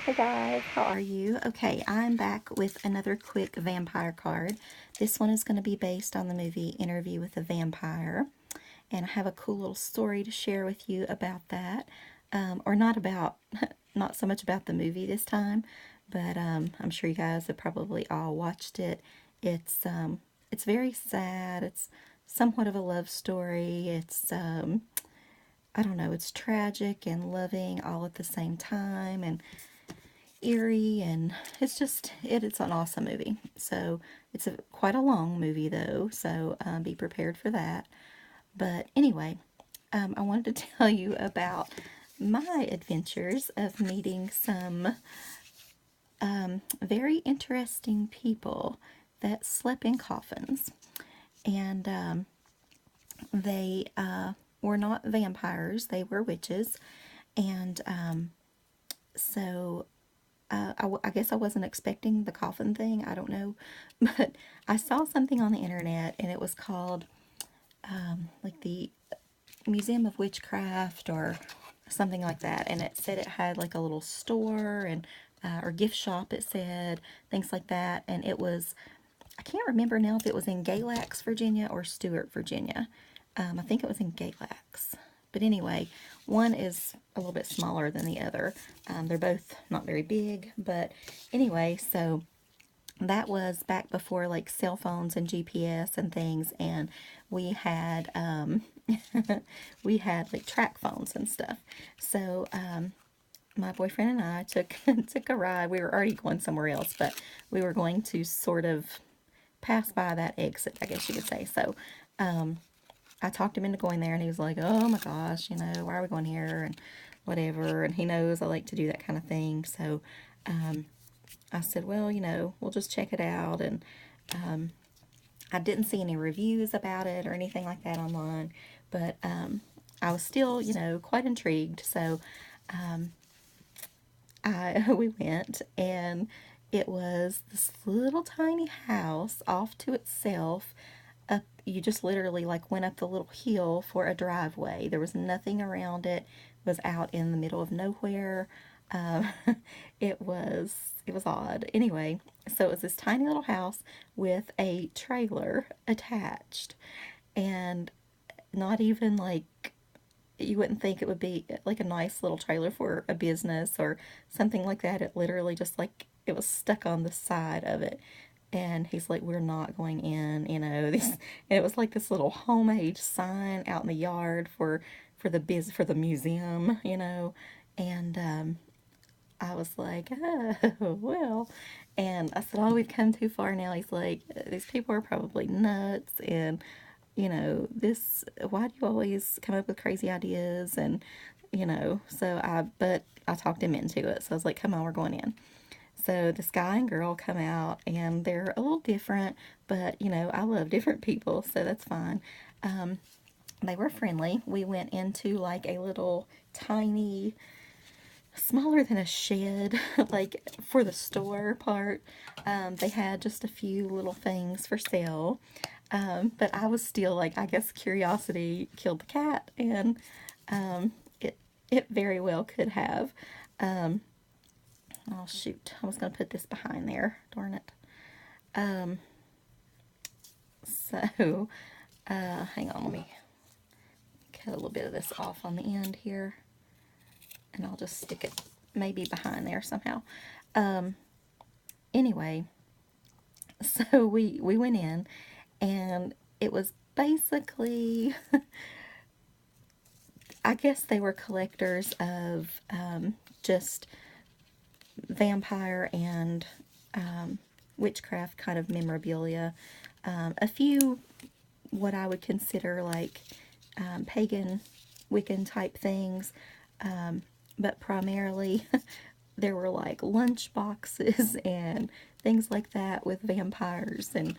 Hey guys, how are you? Okay, I'm back with another quick vampire card. This one is going to be based on the movie Interview with a Vampire, and I have a cool little story to share with you about that. Or not about, not so much about the movie this time, but I'm sure you guys have probably all watched it. It's very sad. It's somewhat of a love story. I don't know, it's tragic and loving all at the same time, and eerie, and it's an awesome movie. So it's quite a long movie though, so be prepared for that. But anyway, I wanted to tell you about my adventures of meeting some very interesting people that slept in coffins. And they were not vampires, they were witches. And so I guess I wasn't expecting the coffin thing. I don't know. But I saw something on the internet, and it was called like the Museum of Witchcraft or something like that. And it said it had like a little store and or gift shop, it said, things like that. And it was, I can't remember now if it was in Galax, Virginia or Stewart, Virginia. I think it was in Galax. But anyway, one is a little bit smaller than the other. They're both not very big, but anyway, so that was back before like cell phones and GPS and things, and we had we had like track phones and stuff. So my boyfriend and I took took a ride. We were already going somewhere else, but we were going to sort of pass by that exit, I guess you could say. So I talked him into going there, and he was like, "Oh my gosh, why are we going here?" and whatever. And he knows I like to do that kind of thing. So I said, "Well, we'll just check it out." And I didn't see any reviews about it or anything like that online, but I was still, quite intrigued. So we went, and it was this little tiny house off to itself. Up, you just literally like went up the little hill for a driveway. There was nothing around it. It was out in the middle of nowhere. Um, it was odd. Anyway, so it was this tiny little house with a trailer attached, and not even like, you wouldn't think it would be like a nice little trailer for a business or something like that. It literally just like it was stuck on the side of it. And he's like, "We're not going in," this, and it was like this little homemade sign out in the yard for the museum. And I was like, "Oh well," and I said, "Oh, we've come too far now." He's like, "These people are probably nuts, and this, why do you always come up with crazy ideas?" And but I talked him into it. So I was like, "Come on, we're going in." So this guy and girl come out, and they're a little different, but I love different people, so that's fine. They were friendly. We went into like a little tiny, smaller than a shed, like for the store part. They had just a few little things for sale. But I was still like, I guess curiosity killed the cat, and it it very well could have. Oh shoot, I was gonna put this behind there. Darn it. So hang on, let me cut a little bit of this off on the end here, and I'll just stick it maybe behind there somehow. Anyway, so we went in, and it was basically, I guess they were collectors of just vampire and witchcraft kind of memorabilia. A few what I would consider like pagan Wiccan type things, but primarily there were like lunch boxes and things like that with vampires, and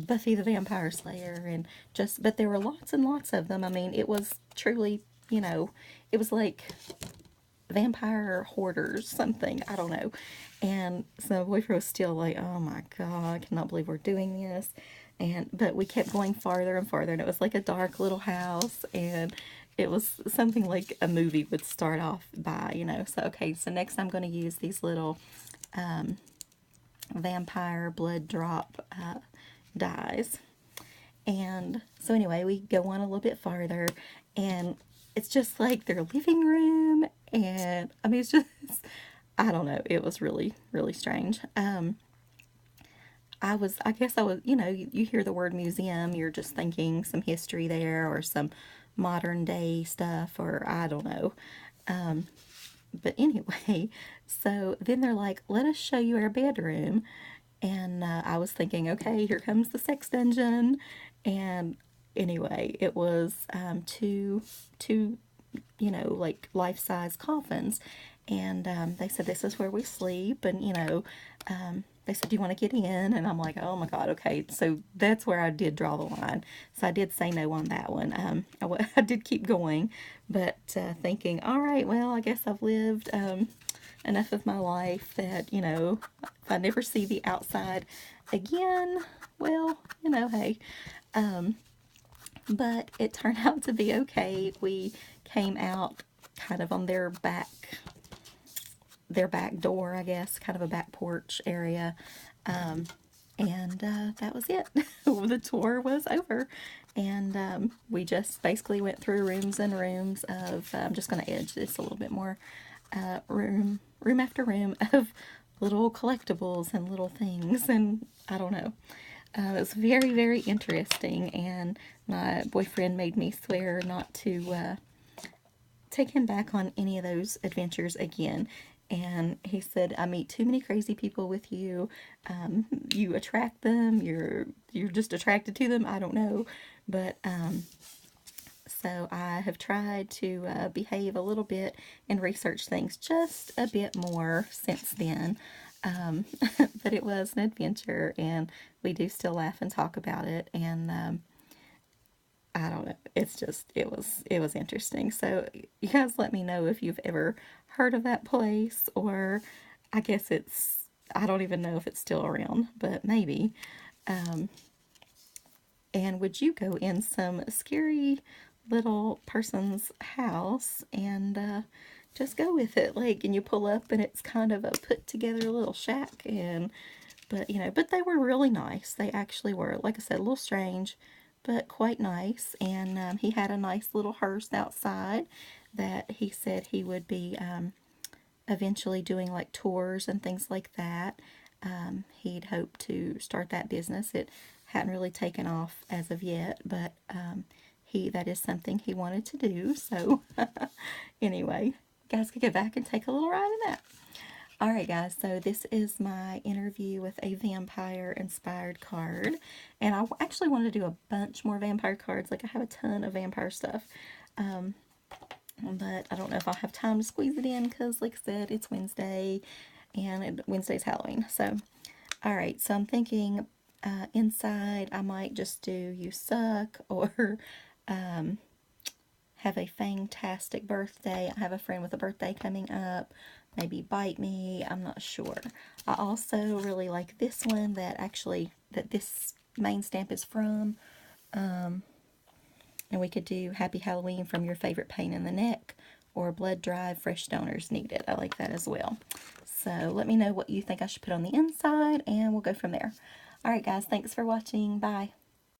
Buffy the Vampire Slayer, and but there were lots and lots of them. I mean, it was truly, it was like vampire hoarders, something, I don't know. And so boyfriend was still like, "Oh my god, I cannot believe we're doing this." But we kept going farther and farther, and it was like a dark little house, and it was something like a movie would start off by, you know. So, okay, so next I'm going to use these little vampire blood drop dies. And so anyway, we go on a little bit farther, and it's just like their living room, and I mean, it's just, I don't know, it was really, really strange. I guess I was, you know, you hear the word museum, you're just thinking some history there or some modern day stuff, or I don't know. But anyway, so then they're like, let us show you our bedroom. And I was thinking, okay, here comes the sex dungeon. And anyway, it was two, you know, like life-size coffins. And they said, this is where we sleep. And, you know, they said, do you want to get in? And I'm like, oh my God, okay. So that's where I did draw the line. So I did say no on that one. I did keep going, but thinking, all right, well, I guess I've lived enough of my life that, you know, if I never see the outside again, well, you know, hey. But it turned out to be okay. We came out kind of on their back door, I guess, kind of a back porch area. And that was it. The tour was over. And we just basically went through rooms and rooms of, I'm just going to edge this a little bit more, room after room of little collectibles and little things. And I don't know. It was very, very interesting. And my boyfriend made me swear not to take him back on any of those adventures again. And he said, I meet too many crazy people with you. You attract them. You're just attracted to them. I don't know. But so I have tried to behave a little bit and research things just a bit more since then. But it was an adventure, and we do still laugh and talk about it. And I don't know. It's just, it was interesting. So you guys let me know if you've ever heard of that place, or I guess I don't even know if it's still around, but maybe. And would you go in some scary little person's house and just go with it? Like, and you pull up and it's kind of a put together little shack, and but you know, but they were really nice. They actually were, like I said, a little strange, but quite nice. And he had a nice little hearse outside that he said he would be eventually doing like tours and things like that. He'd hoped to start that business. It hadn't really taken off as of yet, but that is something he wanted to do. So anyway, guys could go back and take a little ride in that. All right, guys, so this is my interview with a vampire-inspired card. And I actually want to do a bunch more vampire cards. Like, I have a ton of vampire stuff. But I don't know if I'll have time to squeeze it in because, like I said, it's Wednesday, and Wednesday's Halloween. So, all right, so I'm thinking inside I might just do You Suck, or have a fantastic birthday. I have a friend with a birthday coming up. Maybe Bite Me. I'm not sure. I also really like this one that this main stamp is from. And we could do Happy Halloween from Your Favorite Pain in the Neck, or Blood Drive, Fresh Donors Needed. I like that as well. So let me know what you think I should put on the inside, and we'll go from there. All right, guys, thanks for watching. Bye.